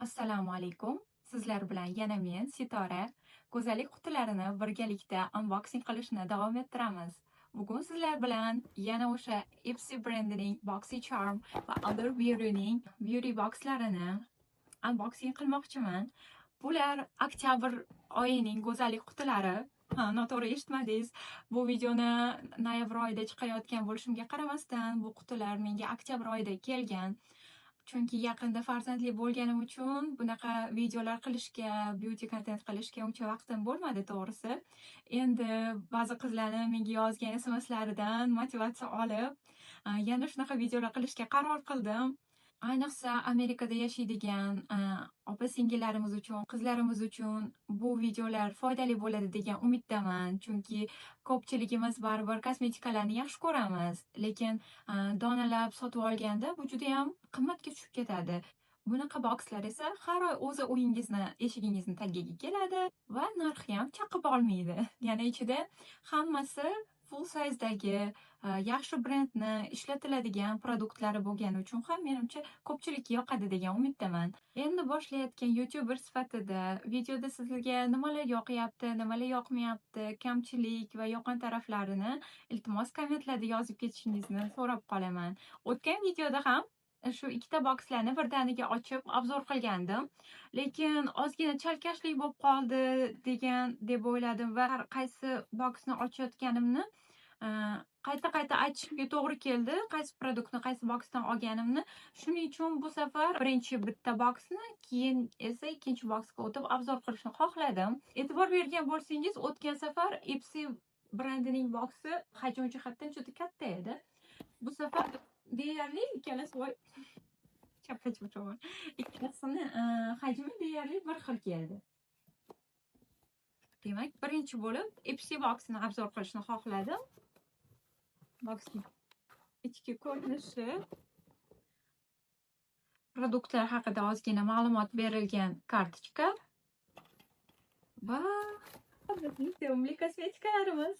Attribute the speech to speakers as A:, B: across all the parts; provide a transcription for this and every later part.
A: Assalomu alaykum. Sizlar bilan yana men, Sitora, go'zallik qutilarini birgalikda unboxing qilishni davom ettiramiz. Bugun sizlar bilan yana o'sha Ipsy brendining BoxyCharm va Other Beauty'ning beauty boxlarini unboxing qilmoqchiman. Bular oktyabr oyining go'zallik qutilari. Ha, noto'g'ri eshitmadingiz. Bu videoni noyabr oyida chiqayotgan bo'lishimga qaramasdan, bu qutilar menga oktyabr oyida kelgan. Chunki yaqinda farzandli bo'lganim uchun bunaqa videolar qilishga, beauty content qilishga uncha vaqtim bo'lmadi to'g'risi. Endi ba'zi qizlarning menga yozgan SMSlaridan motivatsiya olib, yana shunaqa videolar qilishga qaror qildim. Ayniqsa Amerikada yashaydigan opa-singillarimiz uchun, qizlarimiz uchun bu videolar foydali bo'ladi degan umiddaman. Chunki ko'pchiligimiz baribir kosmetikalarni yaxshi ko'ramiz, lekin donalab sotib olganda bu judayam qimmatga tushib ketadi. Bunaqa bokslar esa har oy o'zi uyingizni, eshigingizni tagiga keladi va narxi ham chaqib olmaydi. Yana ichida hammasi full sayzdagi yaxshi brendni ishlatiladigan produktlari bo'lgani uchun ham menimcha ko'pchilikka yoqadi degan umiddaman. Endi boshlayotgan youtuber sifatida videoda sizga nimalar yoqyapti, nimalar yoqmayapti, kamchilik va yoqqan taraflarini iltimos kommentlarda yozib ketishingizni so'rab qolaman. O'tgan videoda ham shu ikkita bokslarni birdaniga ochib obzor qilgandim. Lekin ozgina chalkashlik bo'lib qoldi deb o'yladim va har qaysi boksni ochayotganimni qayta aytishimga to'g'ri keldi, qaysi produktni qaysi boksdan olganimni. Shuning uchun bu safar birinchi bitta boksni, keyin esa ikkinchi boksga o'tib obzor qilishni xohladim. E'tibor bergan bo'lsangiz, o'tgan safar Ipsy brendining boksi hajm jihatdan juda katta edi. Bu safar deyarli ikkalasini hajmi deyarli bir xil keldi. Demak, birinchi bo'lib Ipsy boksini obzor qilishni xohladim. Boksning ichki ko'rinishi, produktlar haqida ozgina ma'lumot berilgan kartochka va bizning sevimli kosmetikalarimiz.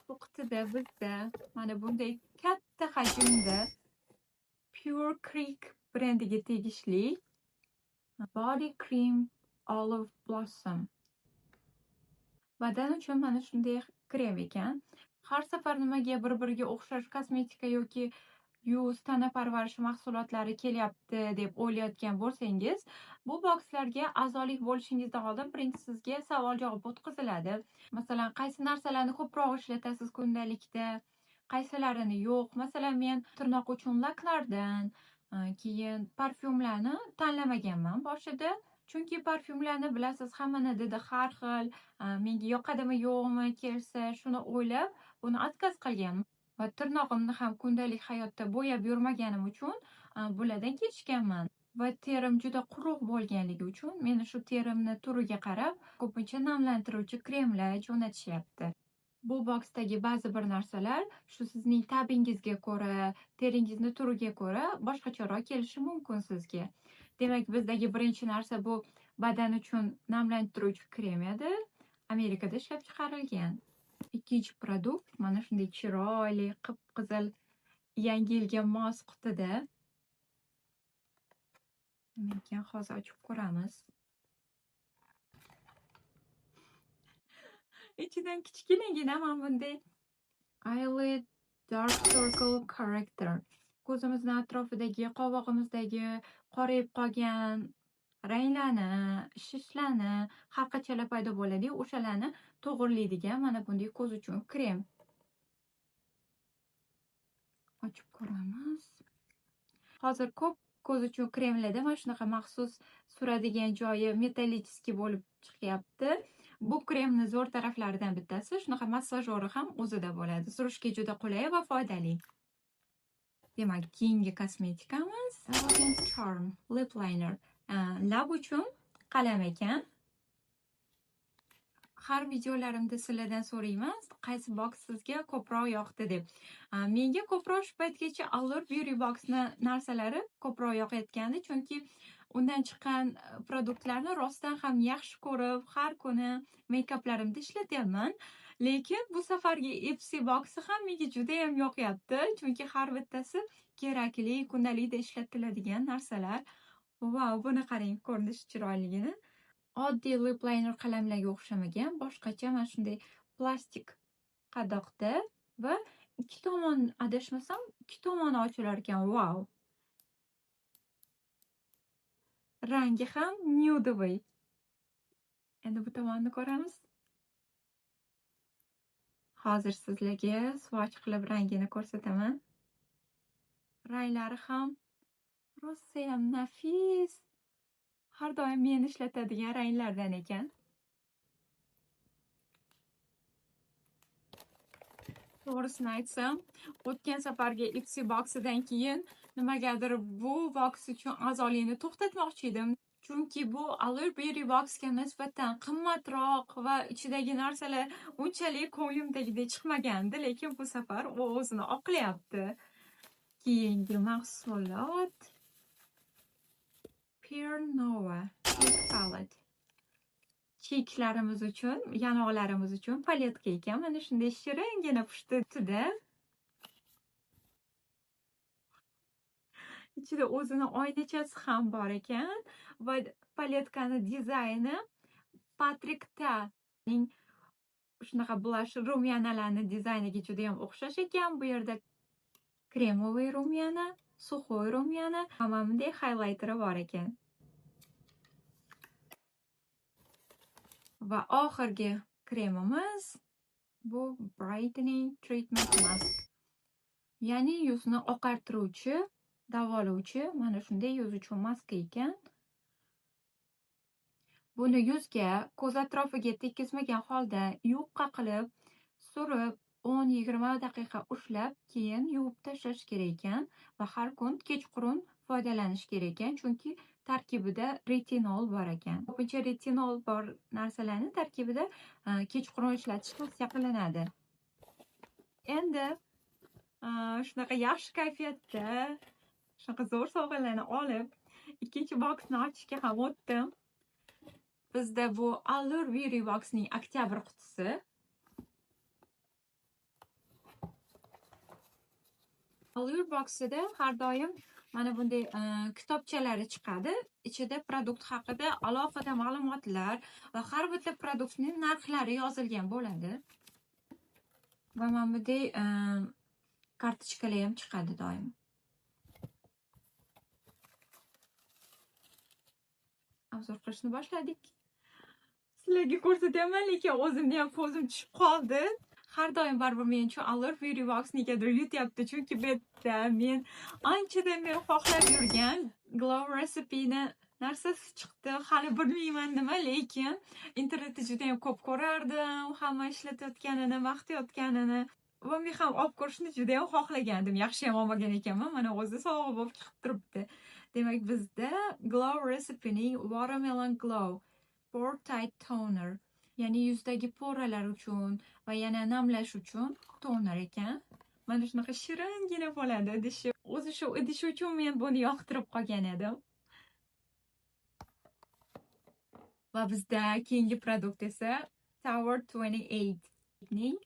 A: Bu qutida bizda mana bunday katta hajmda Pure Creek brendiga tegishli Body Cream Olive Blossom. Badan uchun mana shunday krem ekan. Har safar nimaga bir-biriga o'xshash kosmetika yoki yuz, tana parvarishi mahsulotlari kelyapti deb o'ylayotgan bo'lsangiz, bu bokslarga a'zolik bo'lishingizdan oldin birinchi sizga savol-javob o'tkaziladi. Masalan, qaysi narsalarni ko'proq ishlatasiz kundalikda, qaysilarini yo'q. Masalan, men tirnoq uchun laklardan, keyin parfyumlarni tanlamaganman boshida. Chunki parfyumlarni bilasiz, hammani didi har xil, menga yoqadimi yo'qmi kelsa, shuni o'ylab, buni отказ qilganman. Va tirnog'imni ham kundalik hayotda bo'yab yurmaganim uchun bulardan kechganman. Va terim juda quruq bo'lganligi uchun meni shu terimni turiga qarab ko'pincha namlantiruvchi kremlar jo'natishyapti. Bu boksdagi ba'zi bir narsalar shu sizning tabingizga ko'ra, teringizni turiga ko'ra boshqacharoq kelishi mumkin sizga. Demak, bizdagi birinchi narsa bu badan uchun namlantiruvchi krem edi. Amerikada ishlab chiqarilgan. Ikkinchi produkt mana shunday chiroyli, qip-qizil yangi yilga mos qutida. Ekan, hozir ochib ko'ramiz. Ichidan kichkinagina mana bunday Eyelid Dark Circle Corrector. Ko'zimizning atrofidagi, qovog'imizdagi qorayib qolgan ranglarni, shishlarni, halqachalar paydo bo'ladi-yu, o'shalarni to'g'irlaydigan mana bunday ko'z uchun krem. Ochib ko'ramiz. Hozir ko'p ko'z uchun kremlarda mana shunaqa maxsus suradigan joyi metallichskiy bo'lib chiqyapti. Bu kremni zo'r taraflaridan bittasi, shunaqa massajori ham o'zida bo'ladi. Surishga juda qulay va foydali. Demak, keyingi kosmetikamiz Charm Lip Liner. Lab uchun qalam ekan. Har videolarimda sizlardan so'rayman, qaysi boks sizga ko'proq yoqdi deb. Menga ko'proq shu paytgacha Allure Beauty boxni narsalari ko'proq yoqayotgandi, chunki undan chiqqan produktlarni rostdan ham yaxshi ko'rib, har kuni meykaplarimda ishlatyapman. Lekin bu safargi Ipsy boksi ham menga juda ham yoqyapti, chunki har bittasi kerakli, kundalikda ishlatiladigan narsalar. Vau, buni qarang, ko'rinishi chiroyligini. Oddiy lip liner qalamlarga o'xshamagan, boshqacha mana shunday plastik qadoqda va ikki tomon, adashmasam, ikki tomoni ochilar ekan. Vau! Rangi ham nudevoy. Endi bu tomonni ko'ramiz. Hozir sizlarga swatch qilib rangini ko'rsataman. Ranglari ham rosa ham nafis. Har doim men ishlatadigan ranglardan ekan. To'g'risini aytsam, o'tgan safargi Ipsy boksidan keyin nimagadir bu boks uchun a'zolikni to'xtatmoqchi edim. Chunki bu Allure Beauty boksga nisbatan qimmatroq va ichidagi narsalar unchalik ko'nglimdagidek chiqmagandi, lekin bu safar u o'zini oqlayapti. Keyingi mahsulot Pure Nova Cheek Palette. Cheeklarimiz uchun, yanoqlarimiz uchun paletka ekan. Mana shunday shiringina pushtida. Ichida o'zini oynachasi ham bor ekan va paletkani dizayni Patrick Ta'ning shunaqa blush rumyanalarni dizayniga juda ham o'xshash ekan. Bu yerda kremoviy rumyana, suxoy rumyana, mana bunday highlighteri bor ekan. Va oxirgi kremimiz bu Brightening Treatment Mask. Ya'ni yuzni oqartiruvchi, davolovchi mana shunday yuz uchun maska ekan. Buni yuzga, ko'z atrofiga tekkizmagan holda yupqa qilib, surib, 10-20 daqiqa ushlab, keyin yuvib tashlash kerak ekan va har kun kechqurun foydalanish kerak ekan, chunki tarkibida retinol bor ekan. Ko'pincha retinol bor narsalarni tarkibida kechqurun ishlatish tavsiya qilinadi. Endi shunaqa yaxshi kayfiyatda, shunaqa zo'r sovg'alarni olib, ikkinchi boksni ochishga ham o'tdim. Bizda bu Allure Beauty boksning oktyabr qutisi. Allure boksida har doim mana bunday kitobchalari chiqadi. Ichida produkt haqida alohida ma'lumotlar va har bitta produktning narxlari yozilgan bo'ladi. Va mana bunday kartochkalar ham chiqadi doim. Obzor qilishni boshladik. Sizlarga ko'rsataman, lekin o'zimda ham ko'zim tushib qoldi. Har doim baribir men uchun Allure Beauty box negadir yutyapti, chunki bu yerda men anchadan beri xohlab yurgan Glow Recipe'ni narsasi chiqdi. Hali bilmayman nima, lekin internetda juda ham ko'p ko'rardim, hamma ishlatayotganini, maqtayotganini va men ham olib ko'rishni juda ham xohlagandim. Yaxshi ham olmagan ekanman, mana o'zi sovg'a bo'lib chiqib turibdi. Demak, bizda Glow Recipe'ning Watermelon Glow Pore Tight Toner, ya'ni yuzdagi poralar uchun va yana namlash uchun toner ekan. Mana shunaqa shiringina bo'ladi idishi. O'zi shu idishi uchun men buni yoqtirib qolgan edim. Va bizda keyingi produkt esa Tower 28 ning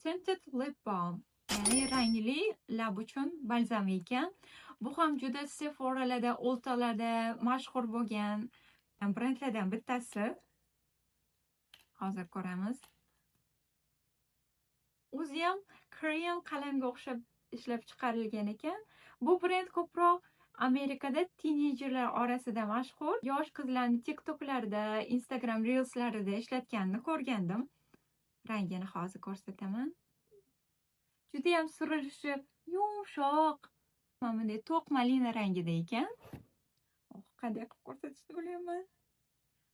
A: Tinted Lip Balm, ya'ni rangli lab uchun balzam ekan. Bu ham juda Sephoralarda, Ultalarda mashhur bo'lgan brendlardan bittasi. Hozir ko'ramiz. O'zi ham Korean qalamga o'xshab ishlab chiqarilgan ekan. Bu brend ko'proq Amerikada teenagerlar orasida mashhur. Yosh qizlarni TikToklarda, Instagram Reels'larida ishlatganini ko'rgandim. Rangini hozir ko'rsataman. Juda ham surilishi yumshoq. Mana bunday to'q malina rangida ekan. Qanday qilib ko'rsatishni o'ylayman.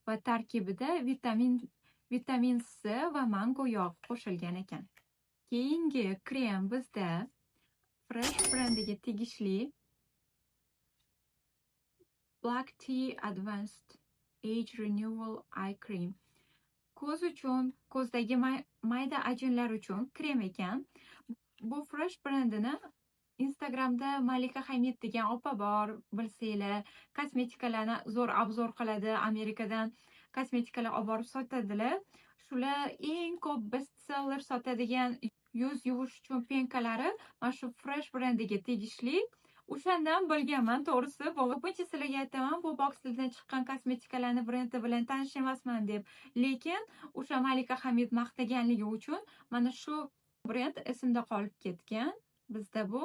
A: Va tarkibida vitamin C va mango yog' qo'shilgan ekan. Keyingi krem bizda Fresh brendiga tegishli Black Tea Advanced Age Renewal Eye Cream. Ko'z uchun, ko'zdagi mayda ajinlar uchun krem ekan. Bu Fresh brendini Instagramda Malika Hamid degan opa bor, bilsanglar, kosmetikalarni zo'r obzor qiladi. Amerikadan kosmetikalar olib borib sotadilar. Shular eng ko'p bestseller sotadigan yuz yuvish uchun penkalari mana shu Fresh brendiga tegishli. O'shandan bilganman to'g'risi. Ko'pincha sizlarga aytaman, bu bokslardan chiqqan kosmetikalarni brendi bilan tanish emasman deb. Lekin o'sha Malika Hamid maqtaganligi uchun mana shu brend esimda qolib ketgan. Bizda bu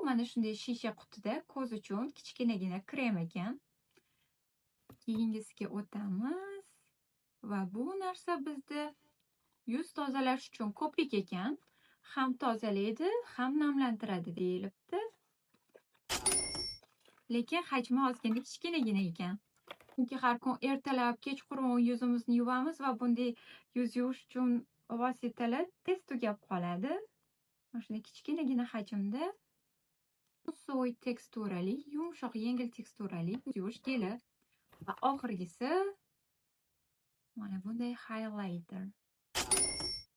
A: mana shunday shisha qutida ko'z uchun kichkinagina krem ekan. Keyingisiga o'tamiz. Va bu narsa bizda yuz tozalash uchun ko'pik ekan. Ham tozalaydi, ham namlantiradi deyilibdi. Lekin hajmi ozgina kichkinagina ekan. Chunki har kun ertalab, kechqurun yuzimizni yuvamiz va bunday yuz yuvish uchun vositalar tez tugab qoladi. Mana shunday kichkinagina hajmda so'y teksturali, yumshoq, yengil teksturali yuz yuvish geli. Va oxirgisi mana bunday highlighter.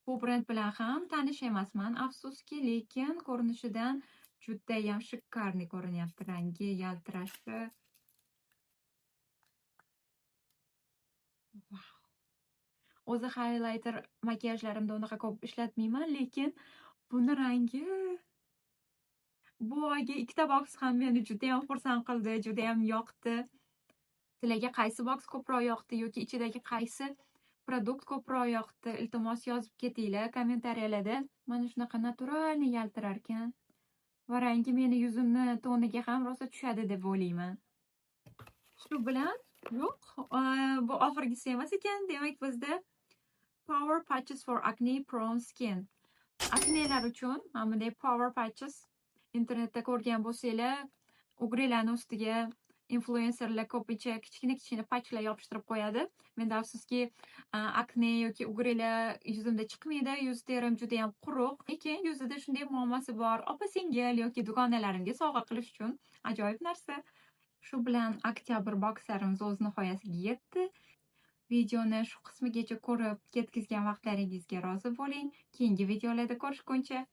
A: Bu brend bilan ham tanish emasman, afsuski, lekin ko'rinishidan judayam shikkarni ko'rinyapti. Rangi yaltirashi. O'zi highlighter makiyajlarimda unaqa ko'p ishlatmayman, lekin buni rangi bu oyga ikkita boks ham meni judayam xursand qildi, judayam yoqdi. Sizlarga qaysi boks ko'proq yoqdi yoki ichidagi qaysi produkt ko'proq yoqdi? Iltimos yozib ketinglar kommentariyalarda. Mana shunaqa naturalni yaltirar ekan. Va rangi meni yuzimni toniga ham rosa tushadi deb o'ylayman. Shu bilan yo'q, bu oxirgisi emas ekan. Demak, bizda Power Patches for Acne Prone Skin. Aknelar uchun mana bunday Power Patches internetda ko'rgan bo'lsanglar, ugrilarning ustiga influencerlar ko'pincha kichkina patchlar yopishtirib qo'yadi. Menda afsuski akne yoki ugrilar yuzimda chiqmaydi. Yuz terim juda ham quruq. Lekin yuzida shunday muammosi bor opa-singil yoki dugonalarimga sovg'a qilish uchun ajoyib narsa. Shu bilan oktyabr bokslarimiz o'z nihoyasiga yetdi. Videoni shu qismigacha ko'rib ketkizgan vaqtlaringizga rozi bo'ling. Keyingi videolarda ko'rishguncha